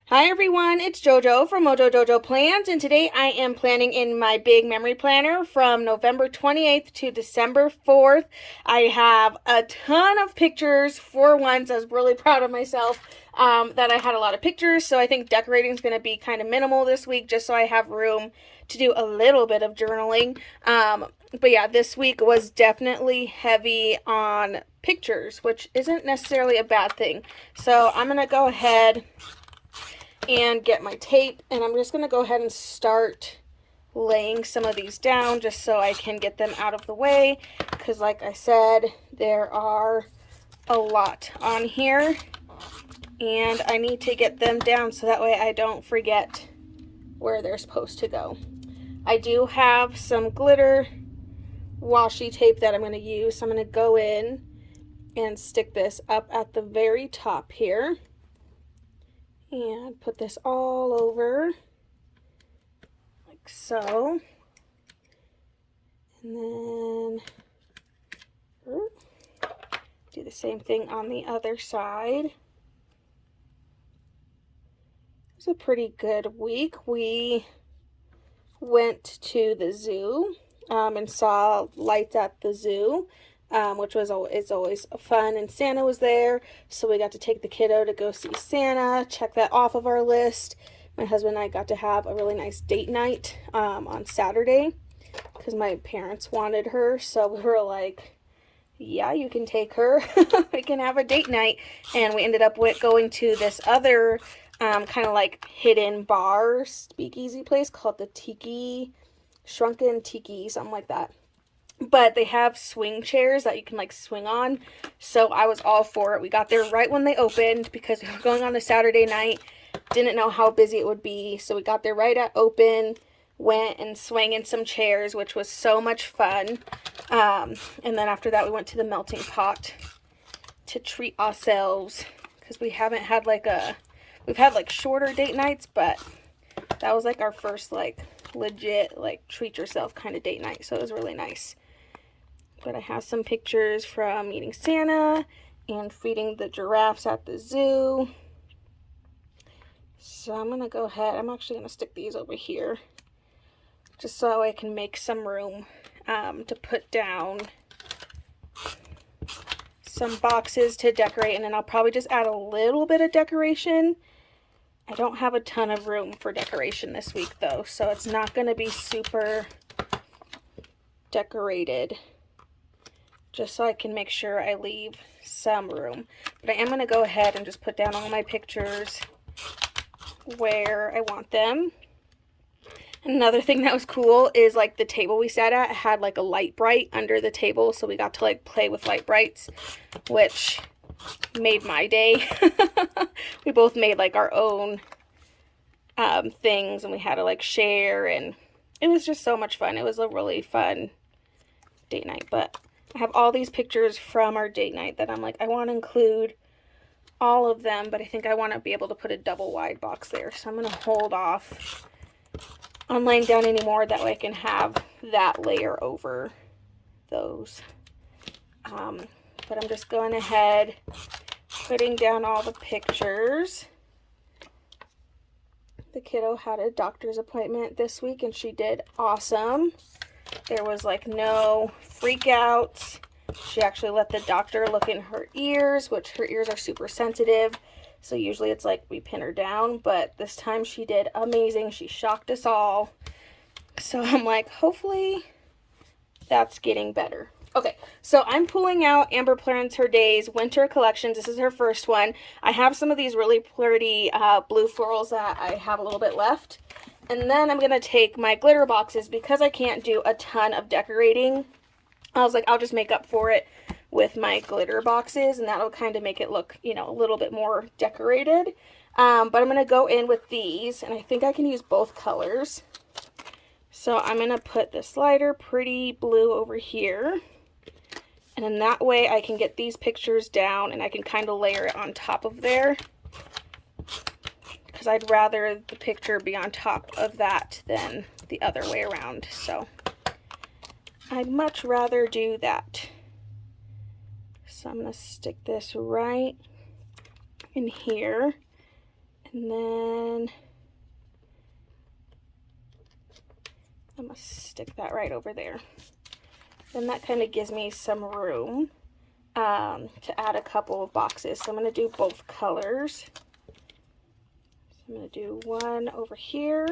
Hi everyone, it's JoJo from Mojo Dojo Plans, and today I am planning in my big memory planner from November 28th to December 4th. I have a ton of pictures. For once, I was really proud of myself that I had a lot of pictures, so I think decorating is going to be kind of minimal this week just so I have room to do a little bit of journaling. But yeah, this week was definitely heavy on pictures, which isn't necessarily a bad thing. So I'm going to go ahead and get my tape, and I'm just going to go ahead and start laying some of these down just so I can get them out of the way, because like I said, there are a lot on here and I need to get them down so that way I don't forget where they're supposed to go. I do have some glitter washi tape that I'm going to use, so I'm going to go in and stick this up at the very top here and put this all over like so, and then do the same thing on the other side. It was a pretty good week. We went to the zoo and saw lights at the zoo, which was always fun, and Santa was there, so we got to take the kiddo to go see Santa, check that off of our list. My husband and I got to have a really nice date night on Saturday because my parents wanted her, so we were like, yeah, you can take her. We can have a date night. And we ended up going to this other kind of like hidden bar speakeasy place called the Shrunken Tiki, something like that. But they have swing chairs that you can like swing on, so I was all for it. We got there right when they opened because we were going on a Saturday night, didn't know how busy it would be, so we got there right at open, went and swung in some chairs, which was so much fun. And then after that we went to the melting pot to treat ourselves, because we haven't had we've had like shorter date nights, but that was like our first like legit like treat yourself kind of date night, so it was really nice. But I have some pictures from meeting Santa and feeding the giraffes at the zoo. So I'm going to go ahead. I'm actually going to stick these over here just so I can make some room to put down some boxes to decorate. And then I'll probably just add a little bit of decoration. I don't have a ton of room for decoration this week though, so it's not going to be super decorated, just so I can make sure I leave some room. But I am going to go ahead and just put down all my pictures where I want them. Another thing that was cool is like the table we sat at had like a light bright under the table, so we got to like play with light brights, which made my day. We both made like our own things, and we had to like share, and it was just so much fun. It was a really fun date night. But I have all these pictures from our date night that I'm like, I want to include all of them, but I think I want to be able to put a double wide box there. So I'm going to hold off on laying down anymore. That way I can have that layer over those. But I'm just going ahead, putting down all the pictures. The kiddo had a doctor's appointment this week and she did awesome. There was like no freak outs. She actually let the doctor look in her ears, which her ears are super sensitive. So usually it's like we pin her down, but this time she did amazing. She shocked us all. So I'm like, hopefully that's getting better. Okay, so I'm pulling out Amber Plans Her Days Winter Collections. This is her first one. I have some of these really pretty blue florals that I have a little bit left. And then I'm going to take my glitter boxes because I can't do a ton of decorating. I was like, I'll just make up for it with my glitter boxes, and that'll kind of make it look, you know, a little bit more decorated. But I'm going to go in with these, and I think I can use both colors. So I'm going to put this lighter pretty blue over here. And then that way I can get these pictures down and I can kind of layer it on top of there, because I'd rather the picture be on top of that than the other way around. So I'd much rather do that. So I'm going to stick this right in here. And then I'm going to stick that right over there. Then that kind of gives me some room to add a couple of boxes. So I'm going to do both colors. So I'm going to do one over here.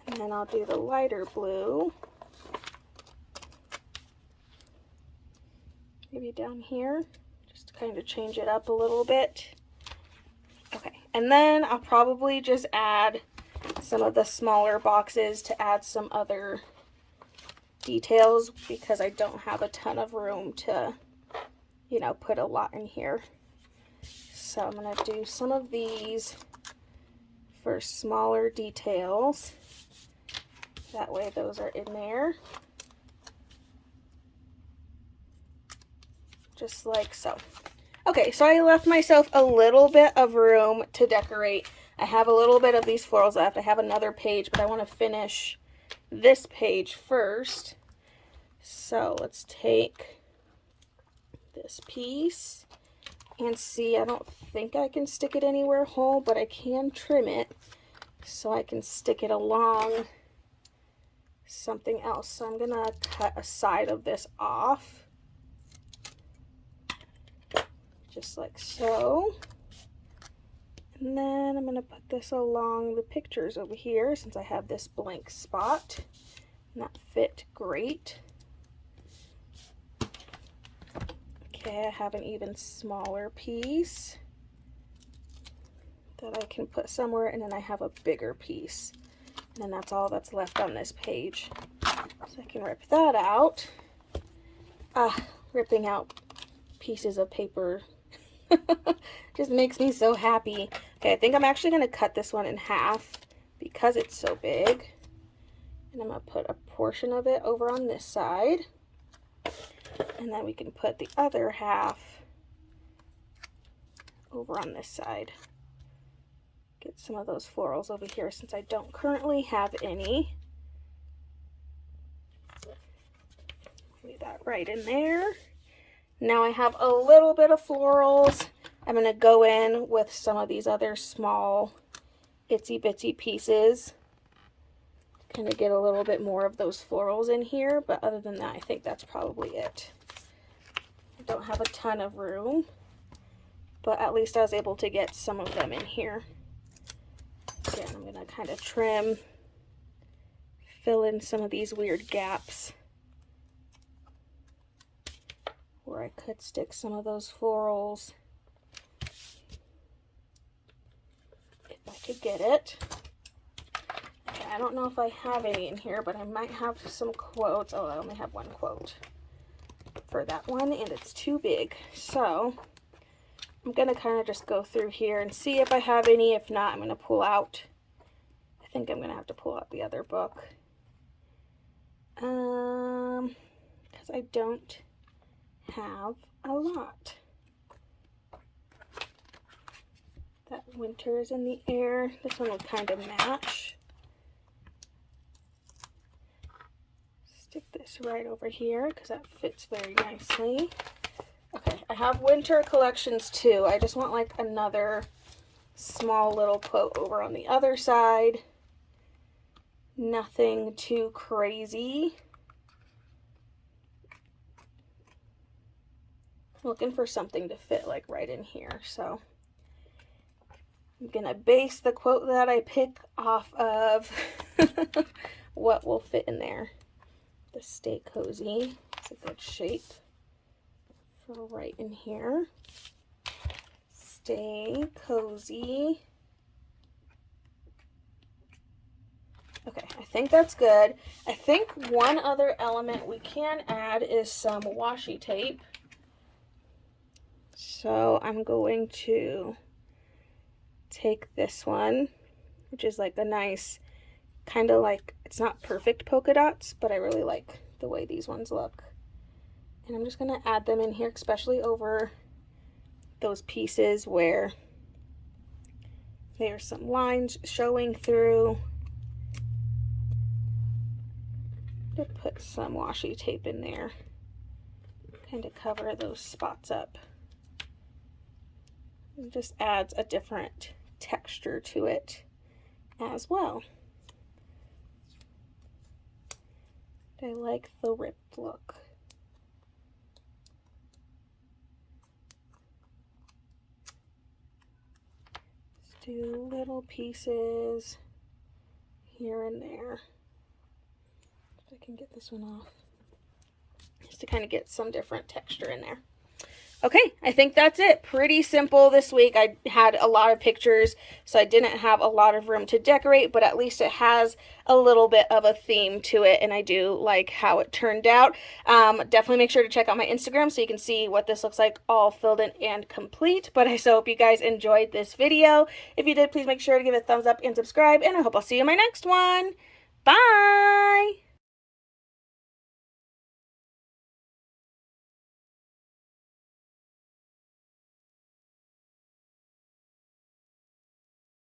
And then I'll do the lighter blue. Maybe down here, just to kind of change it up a little bit. Okay, and then I'll probably just add some of the smaller boxes to add some other details because I don't have a ton of room to, you know, put a lot in here. So I'm going to do some of these for smaller details. That way those are in there. Just like so. Okay, so I left myself a little bit of room to decorate. I have a little bit of these florals left. I have another page, but I want to finish this page first. So let's take this piece and see. I don't think I can stick it anywhere whole, but I can trim it so I can stick it along something else. So I'm gonna cut a side of this off. Just like so. And then I'm going to put this along the pictures over here since I have this blank spot. And that fit great. Okay, I have an even smaller piece that I can put somewhere, and then I have a bigger piece. And then that's all that's left on this page. So I can rip that out. Ripping out pieces of paper just makes me so happy. Okay, I think I'm actually going to cut this one in half because it's so big. And I'm going to put a portion of it over on this side. And then we can put the other half over on this side. Get some of those florals over here since I don't currently have any. Leave that right in there. Now I have a little bit of florals. I'm going to go in with some of these other small itsy bitsy pieces. Kind of get a little bit more of those florals in here, but other than that, I think that's probably it. I don't have a ton of room, but at least I was able to get some of them in here. Again, I'm going to kind of trim, fill in some of these weird gaps where I could stick some of those florals if I could get it. Okay, I don't know if I have any in here, but I might have some quotes. Oh, I only have one quote for that one, and it's too big. So I'm going to kind of just go through here and see if I have any. If not, I'm going to pull out. I think I'm going to have to pull out the other book. Because I don't have a lot. That winter is in the air. This one will kind of match. Stick this right over here because that fits very nicely. Okay, I have winter collections too. I just want like another small little quote over on the other side. Nothing too crazy. Looking for something to fit like right in here. So I'm gonna base the quote that I pick off of what will fit in there. The Stay Cozy. It's a good shape for right in here. Stay cozy. Okay, I think that's good. I think one other element we can add is some washi tape. So I'm going to take this one, which is like a nice, kind of like, it's not perfect polka dots, but I really like the way these ones look. And I'm just going to add them in here, especially over those pieces where there's some lines showing through. To put some washi tape in there, kind of cover those spots up. It just adds a different texture to it as well. I like the ripped look. Just do little pieces here and there. If I can get this one off. Just to kind of get some different texture in there. Okay, I think that's it. Pretty simple this week. I had a lot of pictures, so I didn't have a lot of room to decorate, but at least it has a little bit of a theme to it, and I do like how it turned out. Definitely make sure to check out my Instagram so you can see what this looks like all filled in and complete. But I so hope you guys enjoyed this video. If you did, please make sure to give it a thumbs up and subscribe, and I hope I'll see you in my next one. Bye!